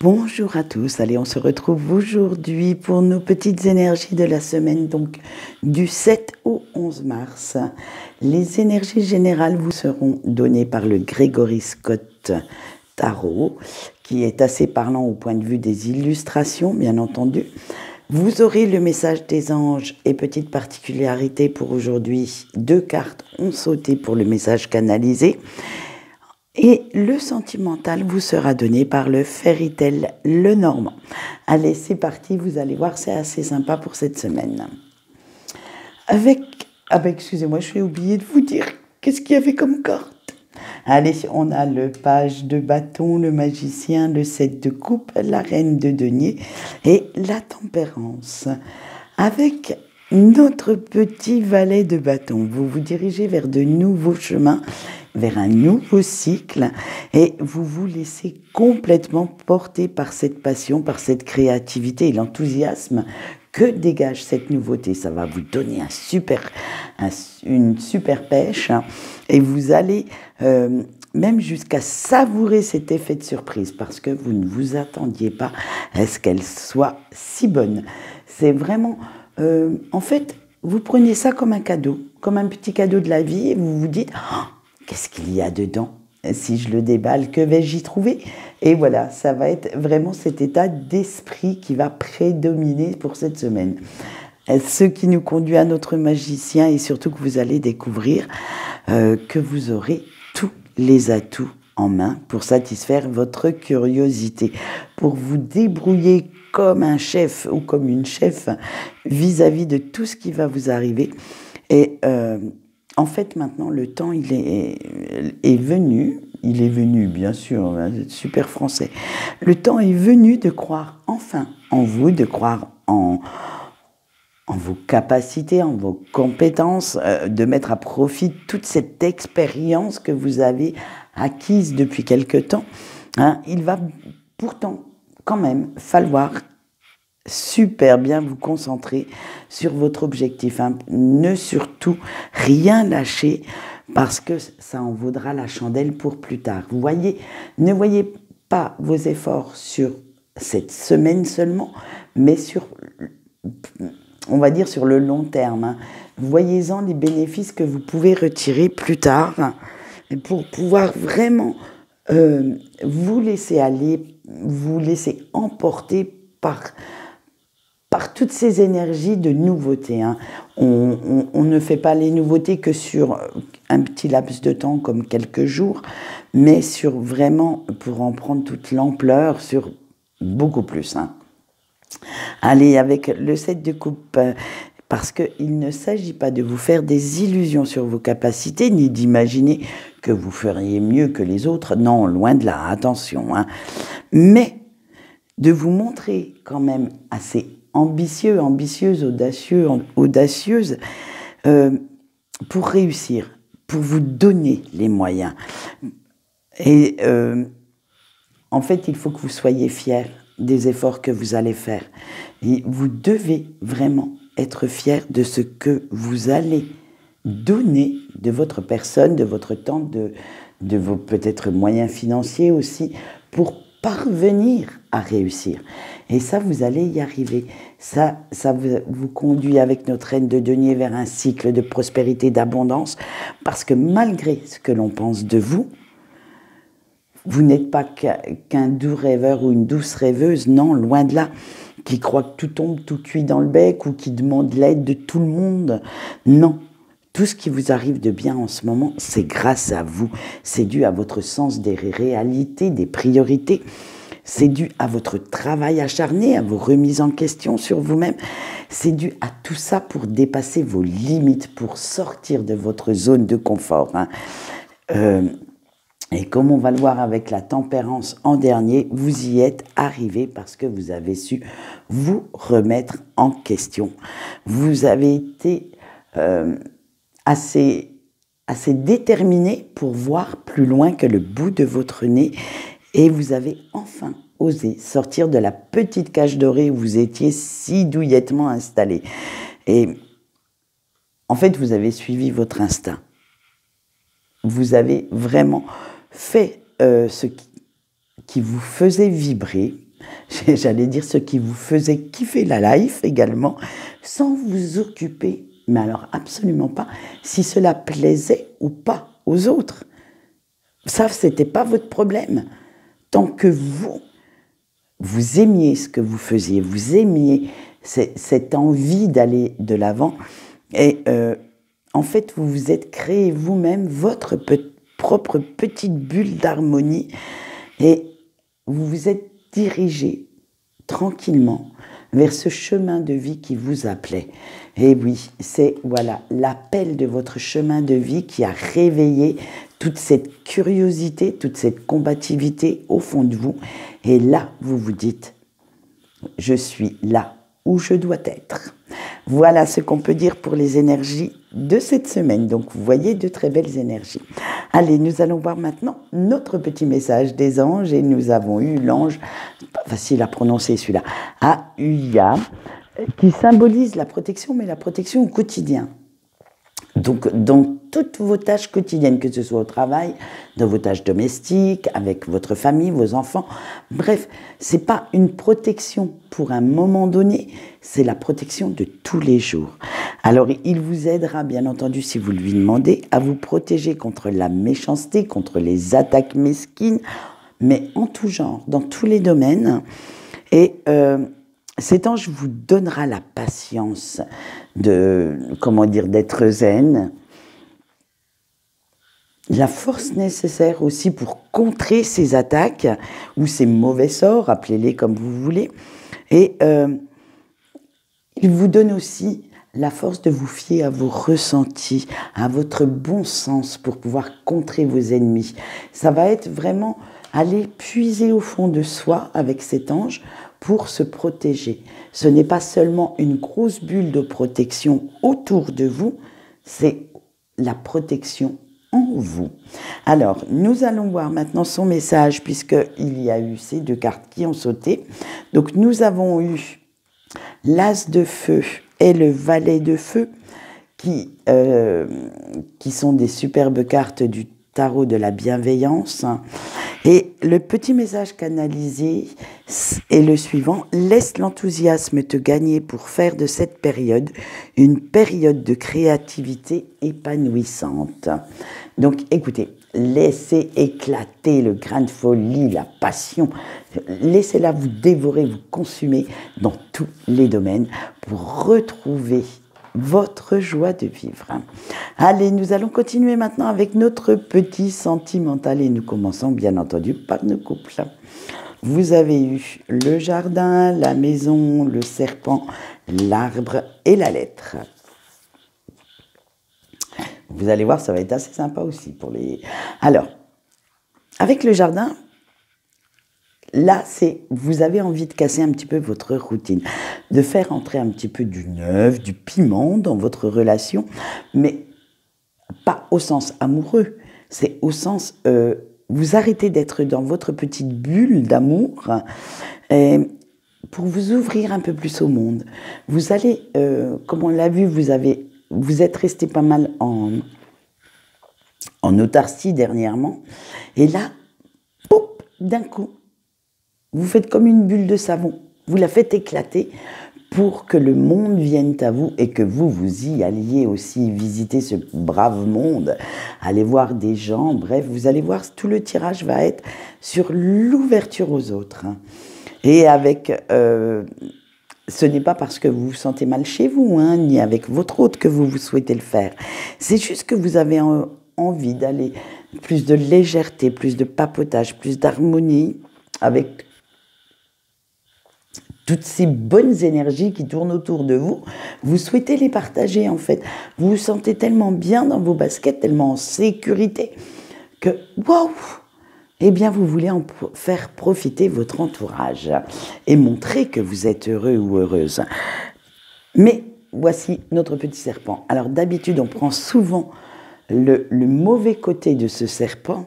Bonjour à tous, allez on se retrouve aujourd'hui pour nos petites énergies de la semaine, donc du 7 au 11 mars. Les énergies générales vous seront données par le Gregory Scott Tarot, qui est assez parlant au point de vue des illustrations, bien entendu. Vous aurez le message des anges et petite particularité pour aujourd'hui, 2 cartes ont sauté pour le message canalisé. Et le sentimental vous sera donné par le Fairy Tale Lenormand. Allez, c'est parti, vous allez voir, c'est assez sympa pour cette semaine. Excusez-moi, je vais oublier de vous dire qu'est-ce qu'il y avait comme carte. Allez, on a le page de bâton, le magicien, le 7 de coupe, la reine de denier et la tempérance. Avec notre petit valet de bâton, vous vous dirigez vers de nouveaux chemins, vers un nouveau cycle et vous vous laissez complètement porter par cette passion, par cette créativité et l'enthousiasme que dégage cette nouveauté. Ça va vous donner une super pêche et vous allez même jusqu'à savourer cet effet de surprise parce que vous ne vous attendiez pas à ce qu'elle soit si bonne. C'est vraiment... en fait, vous prenez ça comme un cadeau, comme un petit cadeau de la vie et vous vous dites oh, qu'est-ce qu'il y a dedans? Si je le déballe, que vais-je y trouver? Et voilà, ça va être vraiment cet état d'esprit qui va prédominer pour cette semaine. Ce qui nous conduit à notre magicien et surtout que vous allez découvrir que vous aurez tous les atouts en main pour satisfaire votre curiosité, pour vous débrouiller comme un chef ou comme une chef vis-à-vis de tout ce qui va vous arriver. Et en fait, maintenant, le temps, il est venu bien sûr, super français. Le temps est venu de croire enfin en vous, de croire en vos capacités, en vos compétences, de mettre à profit toute cette expérience que vous avez acquise depuis quelque temps. Hein, il va pourtant quand même falloir super bien vous concentrer sur votre objectif. Hein. Ne surtout rien lâcher parce que ça en vaudra la chandelle pour plus tard. Vous voyez, ne voyez pas vos efforts sur cette semaine seulement, mais sur, on va dire, sur le long terme. Hein. Voyez-en les bénéfices que vous pouvez retirer plus tard hein, pour pouvoir vraiment vous laisser aller, vous laisser emporter par toutes ces énergies de nouveauté. Hein. On ne fait pas les nouveautés que sur un petit laps de temps comme quelques jours, mais sur vraiment, pour en prendre toute l'ampleur, sur beaucoup plus. Hein. Allez, avec le 7 de coupe, parce qu'il ne s'agit pas de vous faire des illusions sur vos capacités, ni d'imaginer que vous feriez mieux que les autres. Non, loin de là, attention. Hein. Mais de vous montrer quand même assez ambitieux, ambitieuse, audacieuse, pour réussir, pour vous donner les moyens. Et en fait, il faut que vous soyez fiers des efforts que vous allez faire. Et vous devez vraiment être fiers de ce que vous allez donner de votre personne, de votre temps, de vos peut-être moyens financiers aussi, pour parvenir à réussir. Et ça, vous allez y arriver. Ça vous conduit avec notre reine de denier vers un cycle de prospérité, d'abondance, parce que malgré ce que l'on pense de vous, vous n'êtes pas qu'un doux rêveur ou une douce rêveuse, non, loin de là, qui croit que tout tombe tout cuit dans le bec ou qui demande l'aide de tout le monde. Non. Tout ce qui vous arrive de bien en ce moment, c'est grâce à vous. C'est dû à votre sens des réalités, des priorités. C'est dû à votre travail acharné, à vos remises en question sur vous-même. C'est dû à tout ça pour dépasser vos limites, pour sortir de votre zone de confort. Hein. Et comme on va le voir avec la tempérance en dernier, vous y êtes arrivé parce que vous avez su vous remettre en question. Vous avez été assez déterminé pour voir plus loin que le bout de votre nez et vous avez enfin osé sortir de la petite cage dorée où vous étiez si douillettement installé. Et en fait, vous avez suivi votre instinct. Vous avez vraiment fait ce qui vous faisait vibrer j'allais dire ce qui vous faisait kiffer la life également, sans vous occuper, mais alors absolument pas, si cela plaisait ou pas aux autres. Ça, c'était pas votre problème. Tant que vous aimiez ce que vous faisiez, vous aimiez cette envie d'aller de l'avant, et en fait, vous vous êtes créé vous-même votre propre petite bulle d'harmonie, et vous vous êtes dirigé tranquillement vers ce chemin de vie qui vous appelait. Et oui, c'est voilà l'appel de votre chemin de vie qui a réveillé toute cette curiosité, toute cette combativité au fond de vous. Et là, vous vous dites, je suis là où je dois être. Voilà ce qu'on peut dire pour les énergies de cette semaine. Donc, vous voyez de très belles énergies. Allez, nous allons voir maintenant notre petit message des anges. Et nous avons eu l'ange, pas facile à prononcer celui-là, Auya, qui symbolise la protection, mais la protection au quotidien. Donc, dans toutes vos tâches quotidiennes, que ce soit au travail, dans vos tâches domestiques, avec votre famille, vos enfants, bref, c'est pas une protection pour un moment donné, c'est la protection de tous les jours. Alors, il vous aidera, bien entendu, si vous lui demandez, à vous protéger contre la méchanceté, contre les attaques mesquines, mais en tout genre, dans tous les domaines. Et cet ange vous donnera la patience d'être zen, la force nécessaire aussi pour contrer ces attaques ou ces mauvais sorts, appelez-les comme vous voulez, et il vous donne aussi la force de vous fier à vos ressentis, à votre bon sens pour pouvoir contrer vos ennemis. Ça va être vraiment aller puiser au fond de soi avec cet ange pour se protéger. Ce n'est pas seulement une grosse bulle de protection autour de vous, c'est la protection en vous. Alors, nous allons voir maintenant son message, puisqu'il y a eu ces deux cartes qui ont sauté. Donc, nous avons eu l'As de feu et le Valet de feu, qui sont des superbes cartes du tarot de la bienveillance. Et le petit message canalisé est le suivant: laisse l'enthousiasme te gagner pour faire de cette période une période de créativité épanouissante. Donc écoutez, laissez éclater le grain de folie, la passion, laissez-la vous dévorer, vous consumer dans tous les domaines pour retrouver votre joie de vivre. Allez, nous allons continuer maintenant avec notre petit sentimental et nous commençons bien entendu par nos couples. Vous avez eu le jardin, la maison, le serpent, l'arbre et la lettre. Vous allez voir, ça va être assez sympa aussi pour les... Alors, avec le jardin, là, vous avez envie de casser un petit peu votre routine, de faire entrer un petit peu du neuf, du piment dans votre relation, mais pas au sens amoureux, c'est au sens, vous arrêtez d'être dans votre petite bulle d'amour pour vous ouvrir un peu plus au monde. Vous allez, comme on l'a vu, vous êtes resté pas mal en autarcie dernièrement, et là, pop, d'un coup, vous faites comme une bulle de savon, vous la faites éclater pour que le monde vienne à vous et que vous y alliez aussi visiter ce brave monde, aller voir des gens, bref, vous allez voir, tout le tirage va être sur l'ouverture aux autres. Et avec, ce n'est pas parce que vous vous sentez mal chez vous, ni avec votre hôte que vous souhaitez le faire, c'est juste que vous avez envie d'aller plus de légèreté, plus de papotage, plus d'harmonie avec toutes ces bonnes énergies qui tournent autour de vous, vous souhaitez les partager en fait. Vous vous sentez tellement bien dans vos baskets, tellement en sécurité, que waouh, eh bien vous voulez en faire profiter votre entourage et montrer que vous êtes heureux ou heureuse. Mais voici notre petit serpent. Alors d'habitude, on prend souvent le mauvais côté de ce serpent,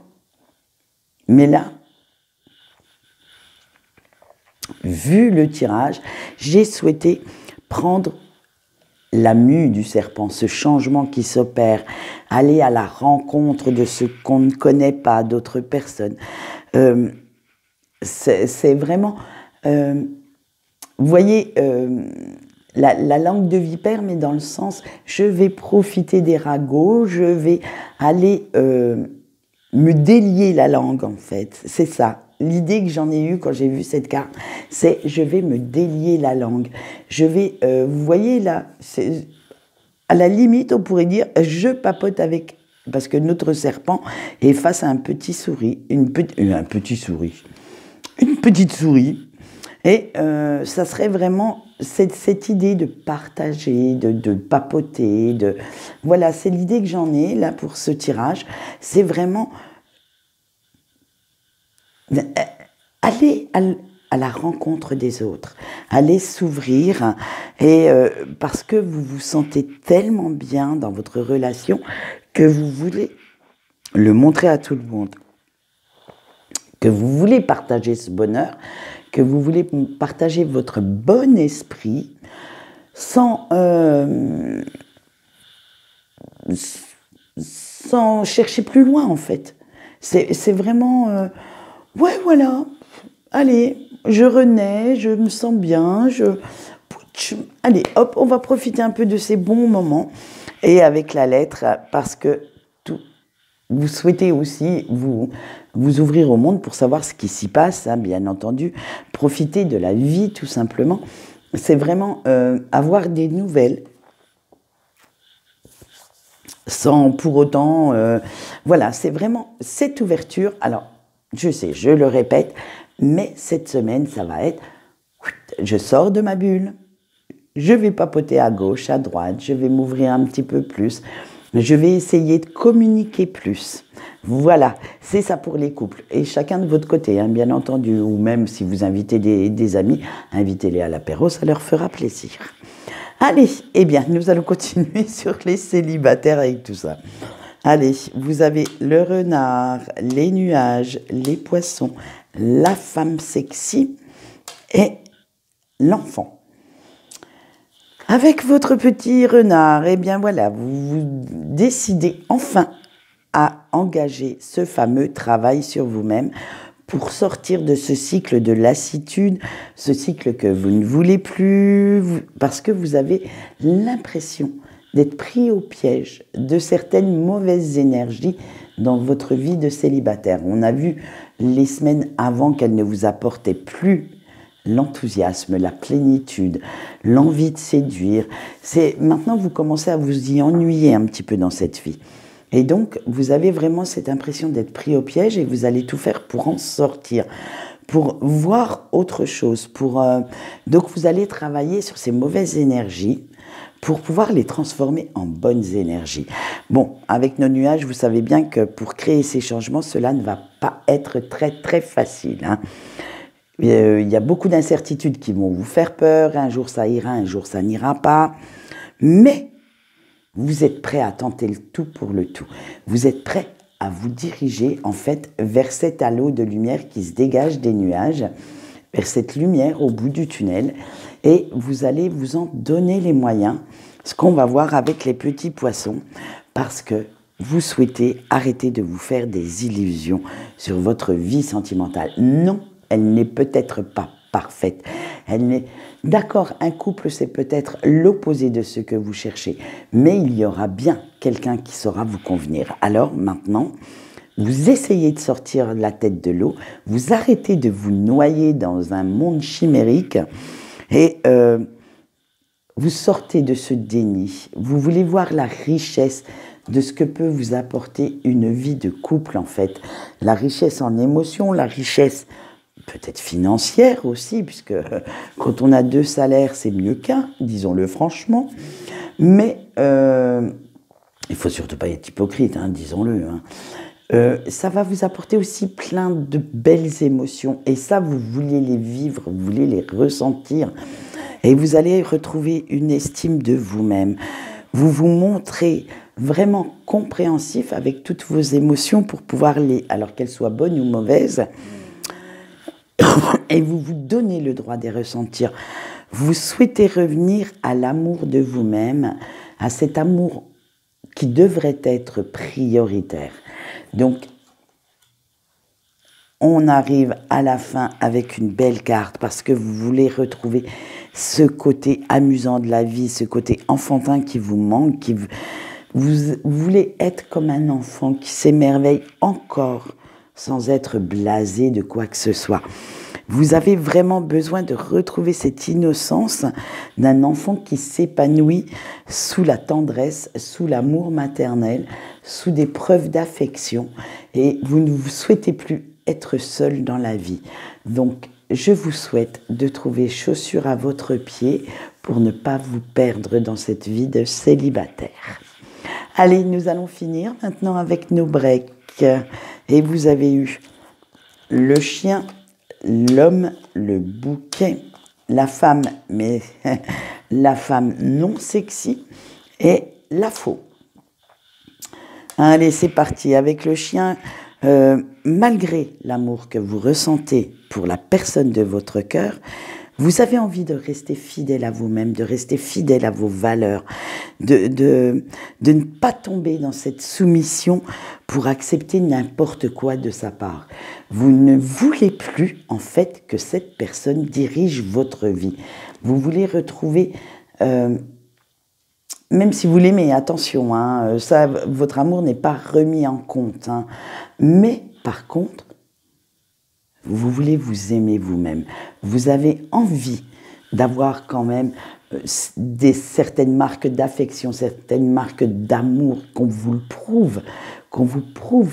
mais là, vu le tirage, j'ai souhaité prendre la mue du serpent, ce changement qui s'opère, aller à la rencontre de ce qu'on ne connaît pas, d'autres personnes. C'est vraiment vous voyez, la langue de vipère, mais dans le sens, je vais profiter des ragots, je vais aller me délier la langue, en fait. C'est ça. L'idée que j'en ai eue quand j'ai vu cette carte, c'est je vais me délier la langue. Je vais, vous voyez là, à la limite, on pourrait dire, je papote avec, parce que notre serpent est face à un petit souris, une petite souris. Et ça serait vraiment cette idée de partager, de papoter, voilà, c'est l'idée que j'en ai là pour ce tirage. C'est vraiment aller à la rencontre des autres, aller s'ouvrir, et parce que vous vous sentez tellement bien dans votre relation que vous voulez le montrer à tout le monde, que vous voulez partager ce bonheur, que vous voulez partager votre bon esprit sans chercher plus loin, en fait. C'est vraiment, ouais, voilà, allez, je renais, je me sens bien, allez, hop, on va profiter un peu de ces bons moments, et avec la lettre, parce que vous souhaitez aussi vous ouvrir au monde pour savoir ce qui s'y passe, hein, bien entendu, profiter de la vie tout simplement. C'est vraiment avoir des nouvelles, sans pour autant, voilà, c'est vraiment cette ouverture. Alors, je sais, je le répète, mais cette semaine, ça va être, je sors de ma bulle, je vais papoter à gauche, à droite, je vais m'ouvrir un petit peu plus, je vais essayer de communiquer plus. Voilà, c'est ça pour les couples. Et chacun de votre côté, hein, bien entendu, ou même si vous invitez des amis, invitez-les à l'apéro, ça leur fera plaisir. Allez, eh bien, nous allons continuer sur les célibataires avec tout ça. Allez, vous avez le renard, les nuages, les poissons, la femme sexy et l'enfant. Avec votre petit renard, eh bien voilà, vous décidez enfin à engager ce fameux travail sur vous-même pour sortir de ce cycle de lassitude, ce cycle que vous ne voulez plus, parce que vous avez l'impression d'être pris au piège de certaines mauvaises énergies dans votre vie de célibataire. On a vu les semaines avant qu'elles ne vous apportaient plus l'enthousiasme, la plénitude, l'envie de séduire. Maintenant, vous commencez à vous y ennuyer un petit peu dans cette vie. Et donc, vous avez vraiment cette impression d'être pris au piège et vous allez tout faire pour en sortir, pour voir autre chose. Donc, vous allez travailler sur ces mauvaises énergies pour pouvoir les transformer en bonnes énergies. Bon, avec nos nuages, vous savez bien que pour créer ces changements, cela ne va pas être très, très facile, hein. Il y a beaucoup d'incertitudes qui vont vous faire peur. Un jour, ça ira, un jour, ça n'ira pas. Mais vous êtes prêt à tenter le tout pour le tout. Vous êtes prêt à vous diriger, en fait, vers cet halo de lumière qui se dégage des nuages, vers cette lumière au bout du tunnel. Et vous allez vous en donner les moyens, ce qu'on va voir avec les petits poissons, parce que vous souhaitez arrêter de vous faire des illusions sur votre vie sentimentale. Non, elle n'est peut-être pas parfaite. D'accord, un couple, c'est peut-être l'opposé de ce que vous cherchez, mais il y aura bien quelqu'un qui saura vous convenir. Alors maintenant, vous essayez de sortir la tête de l'eau, vous arrêtez de vous noyer dans un monde chimérique et vous sortez de ce déni. Vous voulez voir la richesse de ce que peut vous apporter une vie de couple, en fait. La richesse en émotions, la richesse peut-être financière aussi, puisque quand on a 2 salaires, c'est mieux qu'un, disons-le franchement. Mais il faut surtout pas être hypocrite, hein, disons-le. Hein. Ça va vous apporter aussi plein de belles émotions. Et ça, vous voulez les vivre, vous voulez les ressentir. Et vous allez retrouver une estime de vous-même. Vous vous montrez vraiment compréhensif avec toutes vos émotions pour pouvoir alors qu'elles soient bonnes ou mauvaises, et vous vous donnez le droit de les ressentir. Vous souhaitez revenir à l'amour de vous-même, à cet amour qui devrait être prioritaire. Donc, on arrive à la fin avec une belle carte parce que vous voulez retrouver ce côté amusant de la vie, ce côté enfantin qui vous manque, vous voulez être comme un enfant qui s'émerveille encore sans être blasé de quoi que ce soit. Vous avez vraiment besoin de retrouver cette innocence d'un enfant qui s'épanouit sous la tendresse, sous l'amour maternel, sous des preuves d'affection, et vous ne vous souhaitez plus être seul dans la vie. Donc, je vous souhaite de trouver chaussures à votre pied pour ne pas vous perdre dans cette vie de célibataire. Allez, nous allons finir maintenant avec nos breaks. Et vous avez eu le chien, l'homme, le bouquet, la femme, mais la femme non sexy, et la faux. Allez, c'est parti. Avec le chien, malgré l'amour que vous ressentez pour la personne de votre cœur, vous avez envie de rester fidèle à vous-même, de rester fidèle à vos valeurs, de ne pas tomber dans cette soumission pour accepter n'importe quoi de sa part. Vous ne voulez plus, en fait, que cette personne dirige votre vie. Vous voulez retrouver, même si vous l'aimez, attention, hein, ça, votre amour n'est pas remis en compte, hein, mais par contre, vous voulez vous aimer vous-même. Vous avez envie d'avoir quand même certaines marques d'affection, certaines marques d'amour, qu'on vous prouve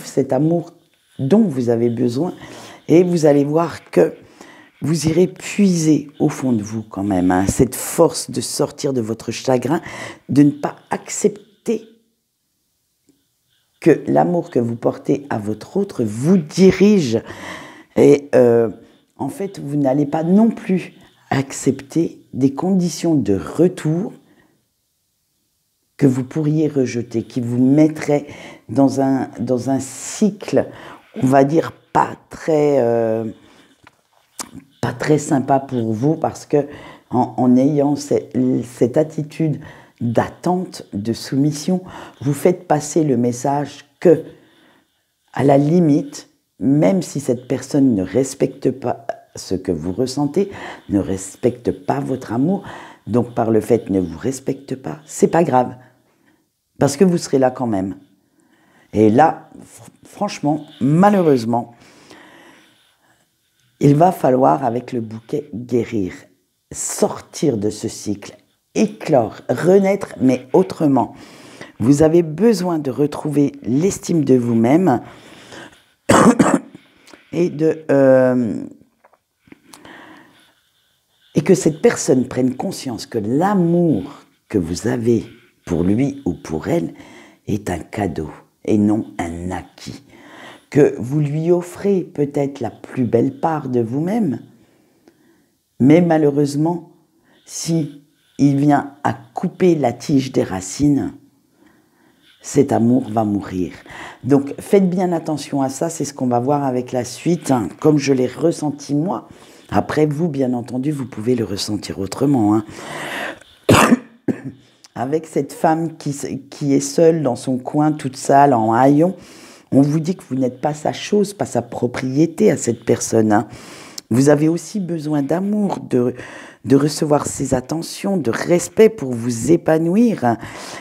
cet amour dont vous avez besoin. Et vous allez voir que vous irez puiser au fond de vous quand même, hein, cette force de sortir de votre chagrin, de ne pas accepter que l'amour que vous portez à votre autre vous dirige. Et en fait, vous n'allez pas non plus accepter des conditions de retour que vous pourriez rejeter, qui vous mettraient dans un cycle, on va dire, pas très sympa pour vous, parce que en ayant cette attitude d'attente, de soumission, vous faites passer le message que, à la limite, même si cette personne ne respecte pas ce que vous ressentez, ne respecte pas votre amour, donc par le fait ne vous respecte pas, c'est pas grave, parce que vous serez là quand même. Et là, franchement, malheureusement, il va falloir, avec le bouquet, guérir, sortir de ce cycle, éclore, renaître, mais autrement. Vous avez besoin de retrouver l'estime de vous-même, et que cette personne prenne conscience que l'amour que vous avez pour lui ou pour elle est un cadeau et non un acquis. Que vous lui offrez peut-être la plus belle part de vous-même, mais malheureusement, si il vient à couper la tige des racines, cet amour va mourir. Donc faites bien attention à ça, c'est ce qu'on va voir avec la suite, hein, comme je l'ai ressenti moi. Après vous, bien entendu, vous pouvez le ressentir autrement, hein. Avec cette femme qui est seule dans son coin, toute sale, en haillons, on vous dit que vous n'êtes pas sa chose, pas sa propriété à cette personne, hein. Vous avez aussi besoin d'amour, de recevoir ses attentions, de respect pour vous épanouir, hein,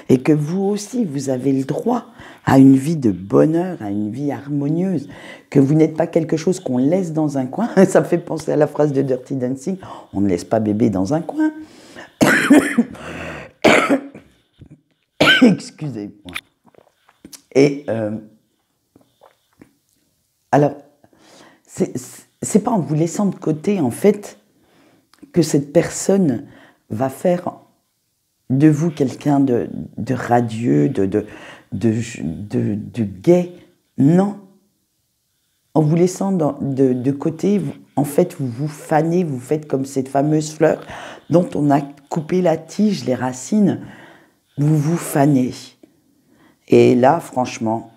et que vous aussi, vous avez le droit à une vie de bonheur, à une vie harmonieuse, que vous n'êtes pas quelque chose qu'on laisse dans un coin. Ça me fait penser à la phrase de Dirty Dancing, on ne laisse pas bébé dans un coin. Excusez-moi. Et alors, c'est pas en vous laissant de côté, en fait, que cette personne va faire de vous quelqu'un de radieux, de gai. Non. En vous laissant de côté, en fait, vous vous fanez, vous faites comme cette fameuse fleur dont on a coupé la tige, les racines. Vous vous fanez. Et là, franchement,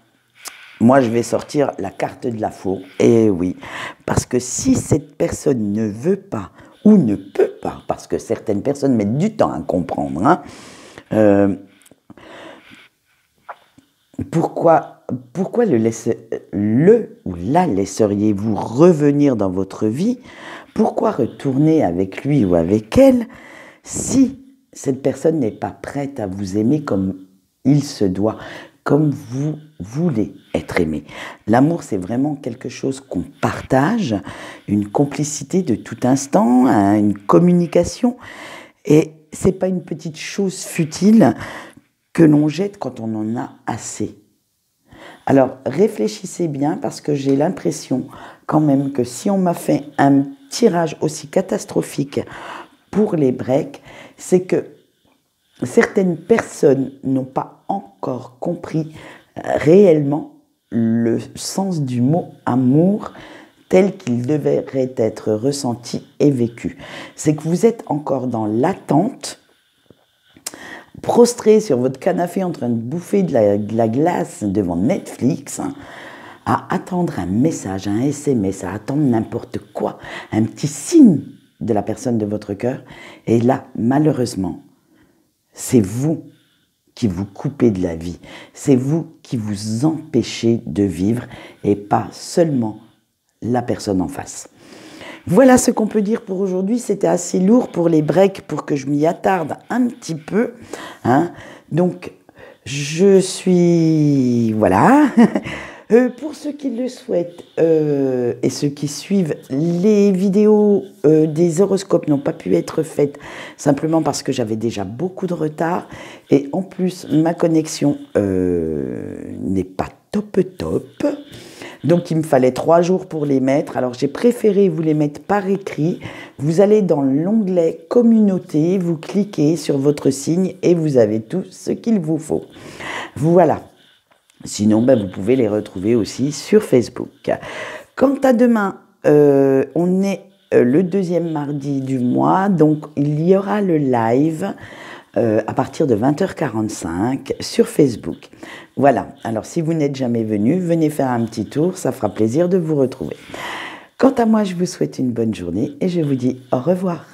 moi, je vais sortir la carte de la faux. Et oui, parce que si cette personne ne veut pas ou ne peut pas, parce que certaines personnes mettent du temps à comprendre, hein, Pourquoi le ou la laisseriez-vous revenir dans votre vie? Pourquoi retourner avec lui ou avec elle si cette personne n'est pas prête à vous aimer comme il se doit, comme vous voulez être aimé? L'amour, c'est vraiment quelque chose qu'on partage, une complicité de tout instant, hein, une communication. Et c'est pas une petite chose futile que l'on jette quand on en a assez. Alors réfléchissez bien parce que j'ai l'impression quand même que si on m'a fait un tirage aussi catastrophique pour les breaks, c'est que certaines personnes n'ont pas encore compris réellement le sens du mot amour tel qu'il devrait être ressenti et vécu. C'est que vous êtes encore dans l'attente, prostré sur votre canapé en train de bouffer de la glace devant Netflix, hein, à attendre un message, un SMS, à attendre n'importe quoi, un petit signe de la personne de votre cœur. Et là, malheureusement, c'est vous qui vous coupez de la vie. C'est vous qui vous empêchez de vivre et pas seulement la personne en face. Voilà ce qu'on peut dire pour aujourd'hui. C'était assez lourd pour les breaks pour que je m'y attarde un petit peu, hein. Donc, je suis... Voilà. Pour ceux qui le souhaitent et ceux qui suivent, les vidéos des horoscopes n'ont pas pu être faites simplement parce que j'avais déjà beaucoup de retard et en plus ma connexion n'est pas top. Donc il me fallait 3 jours pour les mettre. Alors j'ai préféré vous les mettre par écrit. Vous allez dans l'onglet communauté, vous cliquez sur votre signe et vous avez tout ce qu'il vous faut. Voilà. Sinon, vous pouvez les retrouver aussi sur Facebook. Quant à demain, on est le 2e mardi du mois, donc il y aura le live à partir de 20h45 sur Facebook. Voilà, alors si vous n'êtes jamais venu, venez faire un petit tour, ça fera plaisir de vous retrouver. Quant à moi, je vous souhaite une bonne journée et je vous dis au revoir.